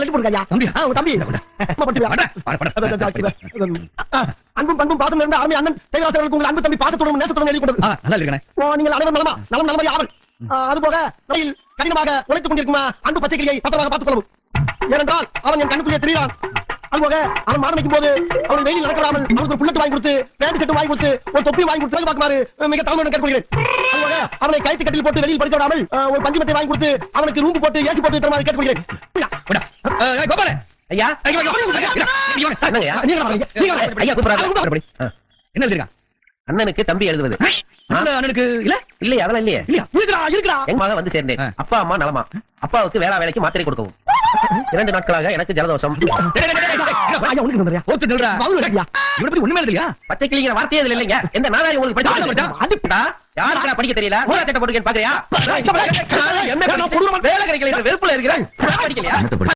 எழுதி போடுங்க ஐயா. உங்க தம்பி அன்பும் பண்பும் பாசம் இருந்த அருமை அண்ணன் தேவராசர்களுக்கு உங்கள் அன்பு தம்பி பாசத்துடன் நேசத்துடன் எழுதி கொடுங்க. நல்லா இருக்கேன். நீங்கள் அனைவரும் நலமா நலம் நலமாய் ஆவல். அதுபோக நடையில் கடினமாக உழைத்துக் கொண்டிருக்குமா அன்பு பச்சை கிளியை பத்திரமாக பார்த்துக் கொள்ளவும். ஏனென்றால் அவன் என் கண்ணுக்குள்ளே தெரிகிறான். அதுபோக அவன் மாடு வைக்கும் போது அவன் வெயில் நடக்காமல் அவனுக்கு ஒரு புல்லட் வாங்கி கொடுத்து பேண்ட் செட் வாங்கி கொடுத்து ஒரு தொப்பி வாங்கி கொடுத்து பார்க்குமாறு மிக தலைமையுடன் கேட்டுக்கொள்கிறேன். அதுபோக அவனை கைத்து கட்டில் போட்டு வெளியில் படிக்க விடாமல் ஒரு பஞ்சுமத்தை வாங்கி கொடுத்து அவனுக்கு ரூம்பு போட்டு ஏசி போட்டு தருமாறு கேட்டுக்கொள்கிறேன். கோபால ஐயா என்ன எழுதிருக்கான்? அண்ணனுக்கு தம்பி எழுதுவது. அண்ணனுக்கு இல்ல இல்லையா? அதெல்லாம் இல்லையே. இருக்கிறா எங்க மகன் வந்து சேர்ந்தேன். அப்பா அம்மா நலமா? அப்பாவுக்கு வேலைக்கு மாத்திரை கொடுக்கவும். 2 நாட்களாக எனக்கு ஜலதோஷம். ஒண்ணுமே இல்லையா? பச்சை கிளிங்கிற வார்த்தையே இதுல இல்லைங்க. எந்த நாளாரி உங்களுக்கு படிச்சா யாருக்கா படிக்க தெரியல? சட்டை போட்டுக்கேன்னு பாக்குறியா? வேலை கிடைக்கல வெறுப்புல இருக்கிறேன். படிக்கலையா?